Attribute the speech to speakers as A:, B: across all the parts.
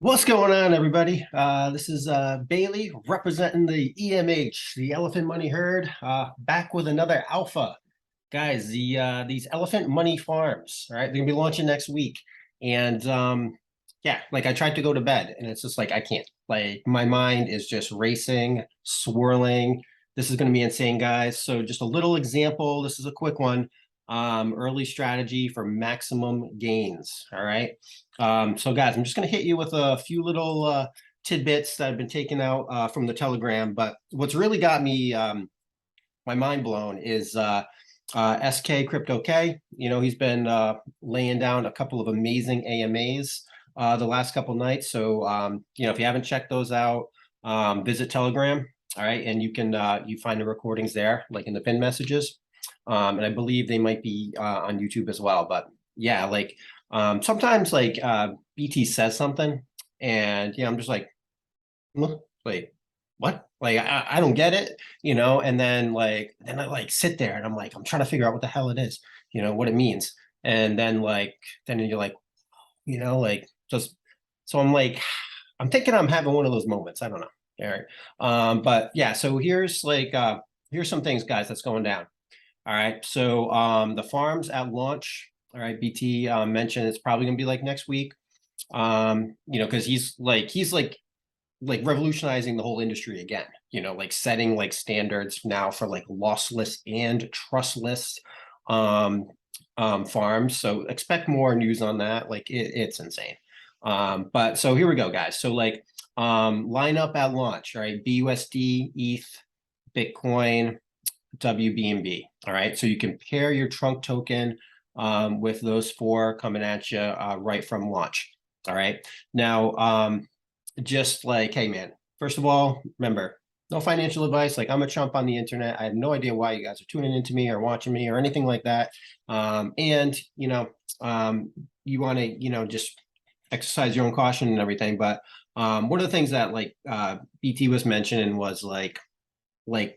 A: What's going on, everybody? This is Bailey representing the EMH, the Elephant Money Herd, back with another alpha. Guys, these Elephant Money Farms, all right, they're gonna be launching next week. And yeah, like I tried to go to bed and it's just like I can't. Like my mind is just racing, swirling. This is gonna be insane, guys. So just a little example. This is a quick one. Early strategy for maximum gains. All right. So guys, I'm just going to hit you with a few little tidbits that I've been taken out from the Telegram. But what's really got me my mind blown is SK Crypto K. You know, he's been laying down a couple of amazing AMAs the last couple nights. So you know, if you haven't checked those out, visit Telegram. All right, and you can you find the recordings there, like in the pin messages. And I believe they might be on YouTube as well. But yeah, like sometimes like BT says something, and I'm just like, wait, what? Like I don't get it, And then I like sit there and I'm like, I'm trying to figure out what the hell it is, what it means. And then you're like, like just so I'm like, I'm thinking I'm having one of those moments. I don't know. All right. But yeah, so here's some things, guys, that's going down. All right. So the farms at launch. All right. BT mentioned it's probably gonna be like next week. Because he's like revolutionizing the whole industry again. Like setting like standards now for like lossless and trustless farms. So expect more news on that. Like it's insane. But so here we go, guys. So like line up at launch. All right. BUSD, ETH, Bitcoin, WBNB. All right. So you can pair your trunk token with those four coming at you right from launch. All right. Now, just like, hey, man, first of all, remember, no financial advice. Like, I'm a chump on the internet. I have no idea why you guys are tuning into me or watching me or anything like that. You want to, just exercise your own caution and everything. But one of the things that like BT was mentioning was like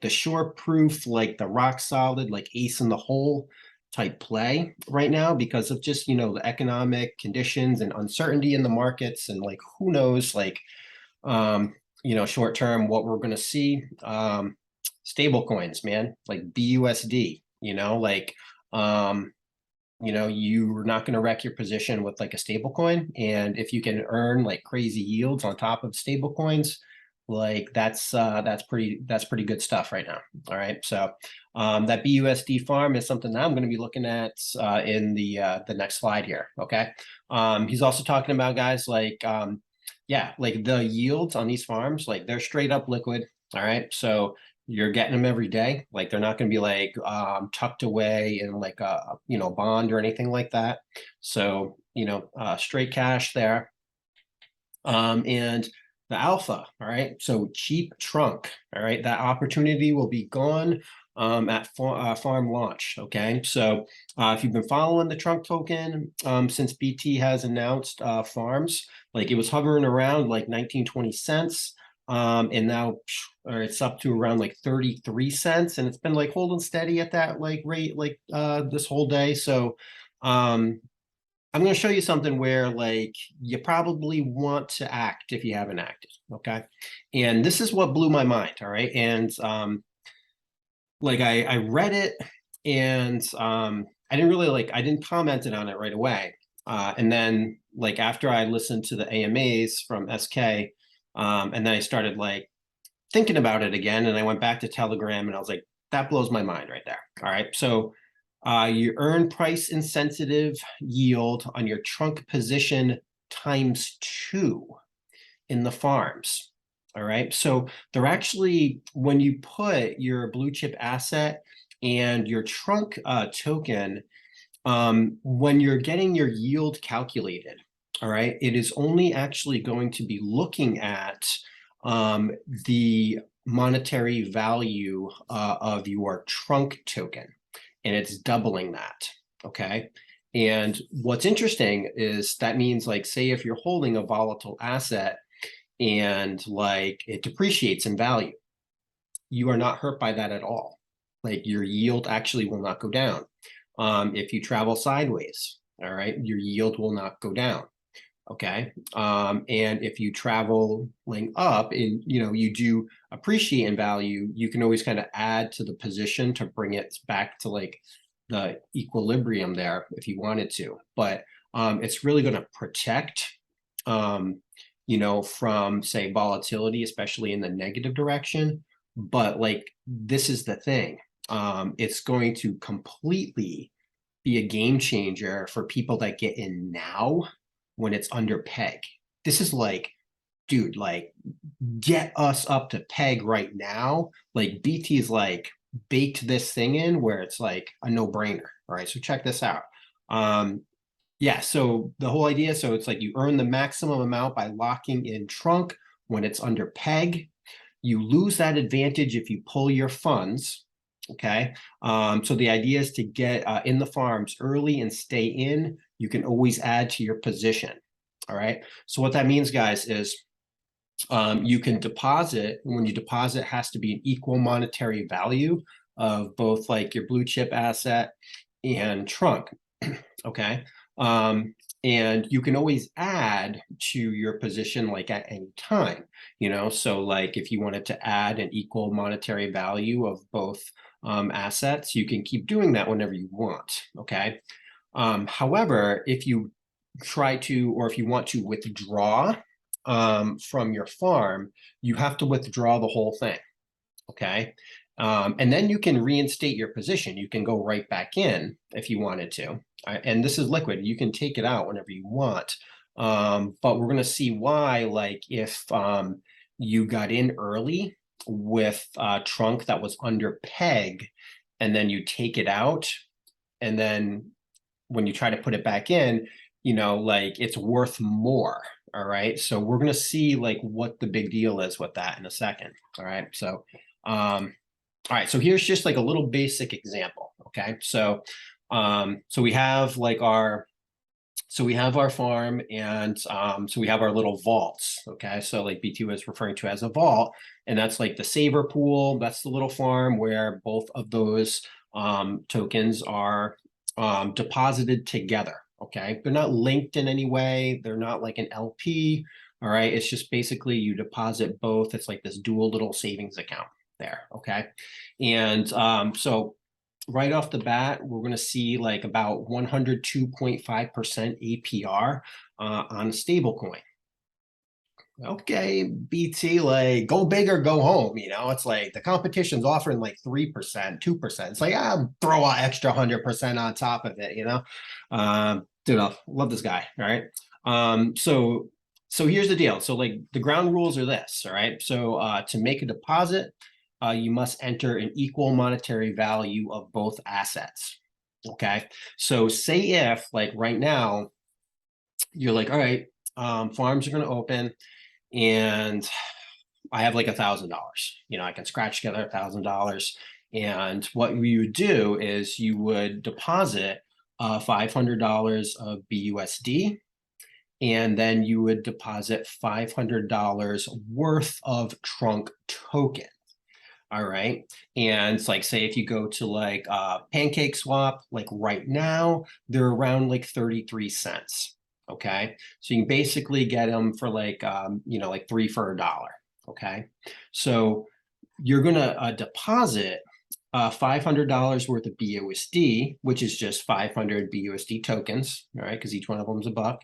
A: the short proof, like the rock solid, like ace in the hole type play right now because of just, the economic conditions and uncertainty in the markets. And like, who knows, like, short term, what we're going to see. Stable coins, man, like BUSD, you're not going to wreck your position with like a stable coin. And if you can earn like crazy yields on top of stable coins, like that's pretty good stuff right now. All right. So that BUSD farm is something that I'm going to be looking at in the next slide here. Okay. He's also talking about, guys, like yeah, like the yields on these farms, like they're straight up liquid. All right. So you're getting them every day. Like they're not going to be like tucked away in like a bond or anything like that. So straight cash there. And the alpha, all right. So cheap trunk, all right. That opportunity will be gone at farm launch. Okay. So if you've been following the trunk token since BT has announced farms, like it was hovering around like 19-20 cents. And now it's up to around like 33 cents, and it's been like holding steady at that like rate like this whole day. So I'm going to show you something where like you probably want to act if you haven't acted. Okay. And this is what blew my mind. All right. And like I read it and I didn't really I didn't comment it on it right away. And then like after I listened to the AMAs from SK, and then I started like thinking about it again, and I went back to Telegram and I was like, that blows my mind right there. All right. So you earn price insensitive yield on your trunk position ×2 in the farms. All right. So they're actually, when you put your blue chip asset and your trunk token, when you're getting your yield calculated, all right, it is only actually going to be looking at the monetary value of your trunk token, and it's doubling that. Okay. And what's interesting is that means like, say if you're holding a volatile asset and like it depreciates in value, you are not hurt by that at all. Like your yield actually will not go down. If you travel sideways, all right, your yield will not go down. Okay. And if you traveling up and you do appreciate in value, you can always kind of add to the position to bring it back to like the equilibrium there if you wanted to. But it's really going to protect from say volatility, especially in the negative direction. But like this is the thing. It's going to completely be a game changer for people that get in now when it's under peg. This is like, dude, like get us up to peg right now. Like BT's like baked this thing in where it's like a no-brainer. All right, so check this out. Yeah, so the whole idea, so it's like you earn the maximum amount by locking in trunk when it's under peg. You lose that advantage if you pull your funds. Okay. So the idea is to get in the farms early and stay in. You can always add to your position. All right. So what that means, guys, is you can deposit. When you deposit, it has to be an equal monetary value of both like your blue chip asset and trunk. Okay. And you can always add to your position like at any time, so like if you wanted to add an equal monetary value of both assets, you can keep doing that whenever you want. Okay. However, if you try to, or if you want to withdraw from your farm, you have to withdraw the whole thing. Okay. And then you can reinstate your position. You can go right back in if you wanted to. And this is liquid. You can take it out whenever you want. But we're going to see why, like if you got in early with a trunk that was under peg, and then you take it out, and then when you try to put it back in, like it's worth more. All right. So we're going to see like what the big deal is with that in a second. All right. So, all right. So here's just like a little basic example. Okay. So, so we have like our farm, and so we have our little vaults. Okay. So like BT was referring to as a vault, and that's like the saver pool. That's the little farm where both of those tokens are deposited together. Okay. They're not linked in any way. They're not like an LP. All right. It's just basically you deposit both. It's like this dual little savings account there. Okay. And so right off the bat, we're going to see like about 102.5% APR on a stable coin. Okay, BT, like go big or go home. It's like the competition's offering like 3%, 2%. It's like, I'll throw an extra 100% on top of it, Dude, I love this guy. All right. So here's the deal. So like the ground rules are this. All right. So to make a deposit, you must enter an equal monetary value of both assets. Okay. So say if like right now you're like, all right, farms are going to open, and I have like $1,000. I can scratch together $1,000. And what you would do is you would deposit $500 of BUSD, and then you would deposit $500 worth of trunk token. All right. And it's like, say if you go to like Pancake Swap, like right now, they're around like 33 cents. Okay. So you can basically get them for like, like 3 for $1. Okay. So you're going to deposit $500 worth of BUSD, which is just 500 BUSD tokens. All right. Because each one of them is a buck.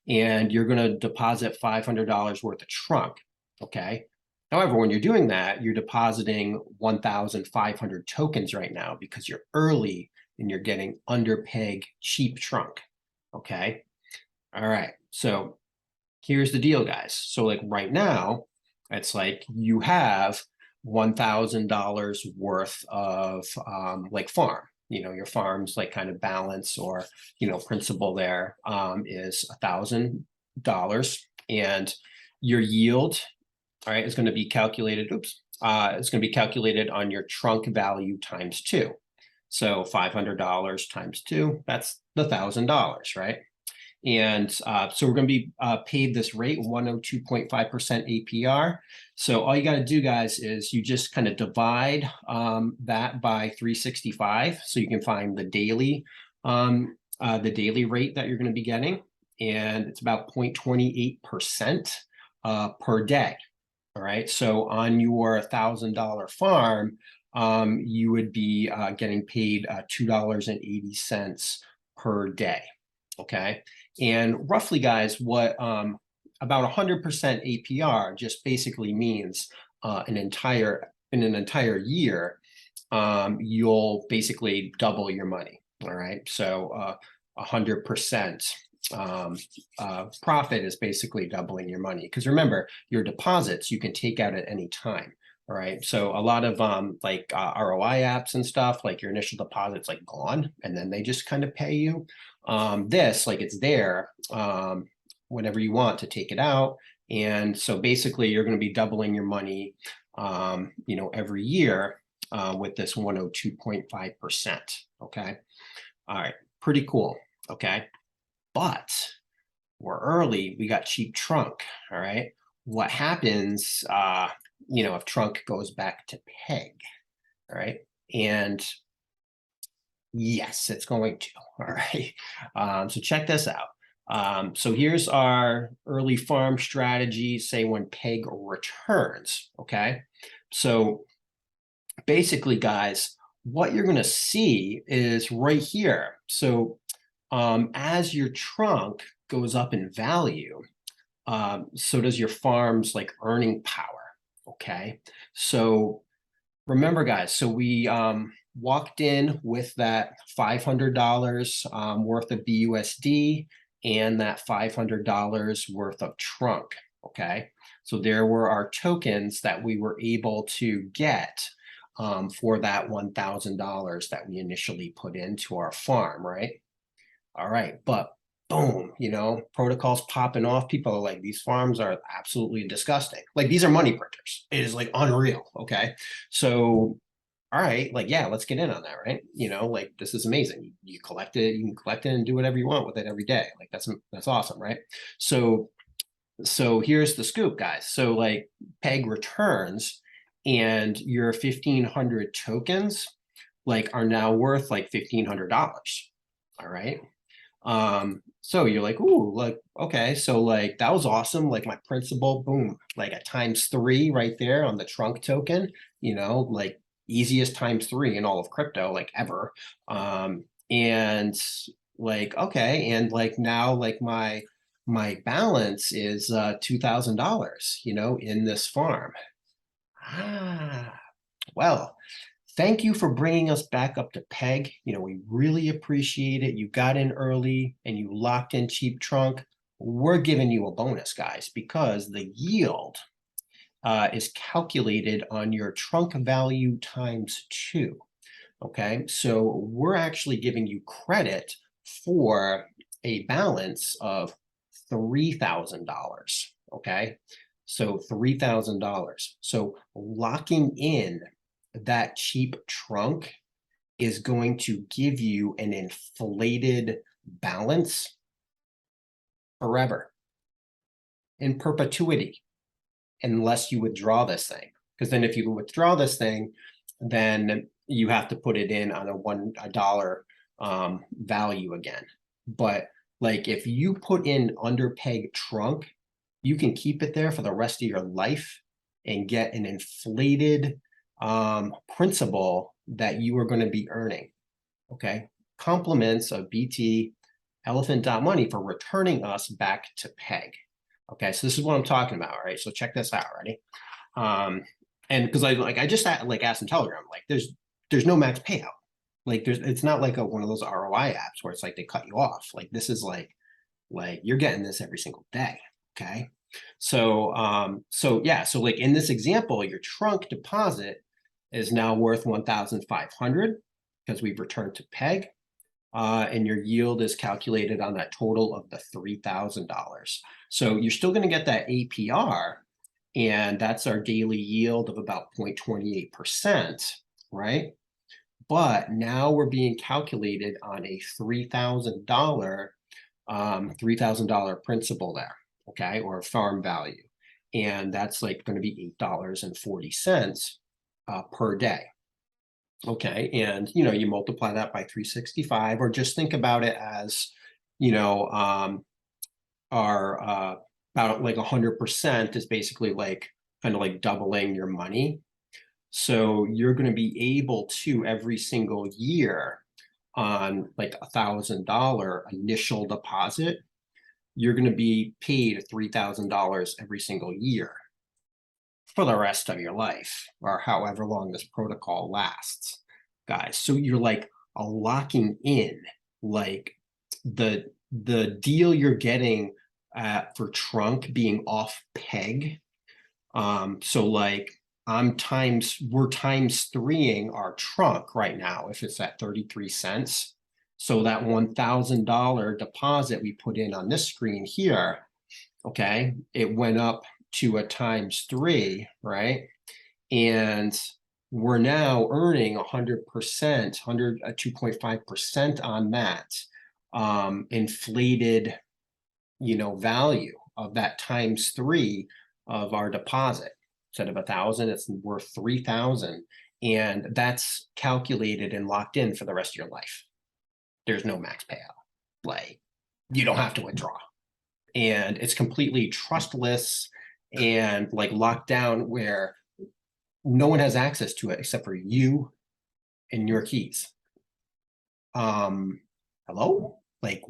A: And you're going to deposit $500 worth of trunk. Okay. However, when you're doing that, you're depositing 1,500 tokens right now because you're early and you're getting under peg cheap trunk. Okay. All right. So here's the deal, guys. So like right now, it's like you have $1,000 worth of like farm. Your farm's like kind of balance or, principal there is $1,000, and your yield, all right, is going to be calculated. It's going to be calculated on your trunk value times 2. So $500 times 2, that's the $1,000, right? And so we're going to be paid this rate, 102.5% APR. So all you got to do, guys, is you just kind of divide that by 365, so you can find the daily rate that you're going to be getting. and it's about 0.28% per day. All right. So on your $1,000 farm, you would be getting paid $2.80 per day. Okay. And roughly, guys, what about 100% APR just basically means in an entire year, you'll basically double your money. All right. So 100% profit is basically doubling your money. Because remember, your deposits you can take out at any time. All right. So a lot of ROI apps and stuff, like your initial deposit's like gone, and then they just kind of pay you. This, like, it's there whenever you want to take it out. And so basically you're going to be doubling your money, every year with this 102.5%. Okay. All right. Pretty cool. Okay. But we're early. We got cheap trunk. All right. What happens, if trunk goes back to peg? All right. And yes, it's going to. All right. So check this out. So here's our early farm strategy, say when peg returns. Okay. So basically, guys, what you're going to see is right here. So as your trunk goes up in value, so does your farm's like earning power. Okay. So remember, guys, so we walked in with that $500 worth of BUSD and that $500 worth of trunk. Okay. So there were our tokens that we were able to get for that $1,000 that we initially put into our farm, right? All right, but boom, protocols popping off. People are like, these farms are absolutely disgusting. Like, these are money printers. It is like unreal. Okay. So, all right, like, yeah, let's get in on that, right? Like, this is amazing. You collect it, you can collect it and do whatever you want with it every day. Like, that's awesome, right? So here's the scoop, guys. So like peg returns and your 1,500 tokens like are now worth like $1,500. All right. So you're like, ooh, like, okay, so like that was awesome. Like my principal, boom, like a ×3 right there on the trunk token, like easiest ×3 in all of crypto, like ever. And like, okay, and like now like my balance is $2,000, in this farm. Well, thank you for bringing us back up to peg. We really appreciate it. You got in early and you locked in cheap trunk. We're giving you a bonus, guys, because the yield is calculated on your trunk value ×2. Okay, so we're actually giving you credit for a balance of $3,000. Okay, so $3,000. So locking in that cheap trunk is going to give you an inflated balance forever, in perpetuity, unless you withdraw this thing. Because then if you withdraw this thing, then you have to put it in on a $1 value again. But like if you put in under peg trunk, you can keep it there for the rest of your life and get an inflated principal that you are going to be earning. Okay. Compliments of BT Elephant.money for returning us back to peg. Okay. So this is what I'm talking about. All right. So check this out. Ready? And because I just asked in Telegram, like there's no max payout. Like it's not like one of those ROI apps where it's like they cut you off. Like this is like you're getting this every single day. Okay. So yeah, so like in this example, your trunk deposit is now worth 1,500 because we've returned to peg. And your yield is calculated on that total of the $3,000. So you're still going to get that APR, and that's our daily yield of about 0.28%, right? But now we're being calculated on a $3,000 principal there, okay, or farm value. And that's like going to be $8.40 per day. Okay, and you multiply that by 365, or just think about it as are about like 100% is basically like kind of like doubling your money. So you're going to be able to every single year on like $1,000 initial deposit, you're going to be paid $3,000 every single year for the rest of your life, or however long this protocol lasts, guys. So you're like locking in like the deal you're getting for trunk being off peg. So like we're times threeing our trunk right now if it's at 33 cents. So that $1,000 deposit we put in on this screen here, okay, it went up to a times three, right? And we're now earning 100%, 2.5% on that inflated, value of that times three of our deposit. Instead of 1,000, it's worth 3,000, and that's calculated and locked in for the rest of your life. There's no max payout. Like, you don't have to withdraw, and it's completely trustless and like locked down where no one has access to it except for you and your keys. Hello? Like,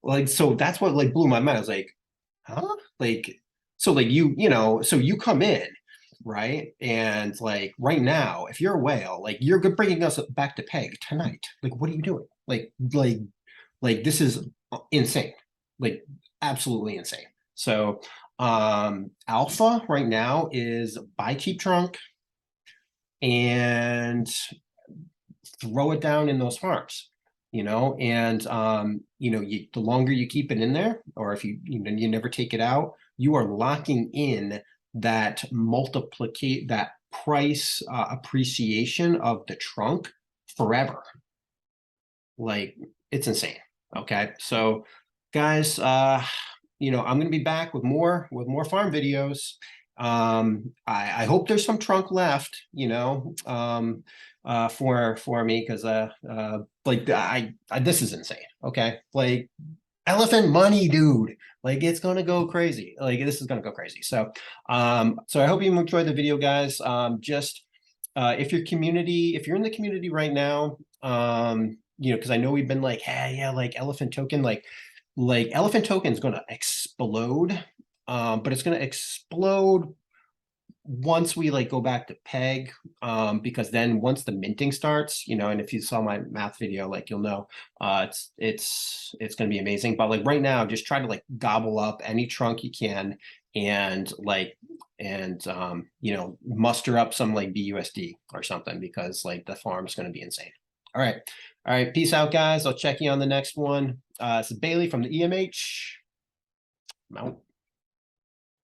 A: like, so that's what like blew my mind. I was like, huh? Like, so like so you come in, right? And like right now, if you're a whale, like you're bringing us back to peg tonight. Like, what are you doing? Like this is insane, like absolutely insane. So alpha right now is buy cheap trunk and throw it down in those farms, and the longer you keep it in there, or if you never take it out, you are locking in that that price appreciation of the trunk forever. Like, it's insane. Okay, so guys, I'm gonna be back with more farm videos. I hope there's some trunk left, for me, because like this is insane. Okay, like elephant money, dude. Like, it's gonna go crazy. Like, this is gonna go crazy. So so I hope you enjoyed the video, guys. Just if you're in the community right now, because I know we've been like, hey, yeah, like elephant token, like elephant token is going to explode, but it's going to explode once we like go back to peg, because then once the minting starts, and if you saw my math video, like you'll know, it's going to be amazing. But like right now, just try to like gobble up any trunk you can, and muster up some like BUSD or something, because like the farm is going to be insane. All right, peace out, guys. I'll check you on the next one. This is Bailey from the EMH. I'm out.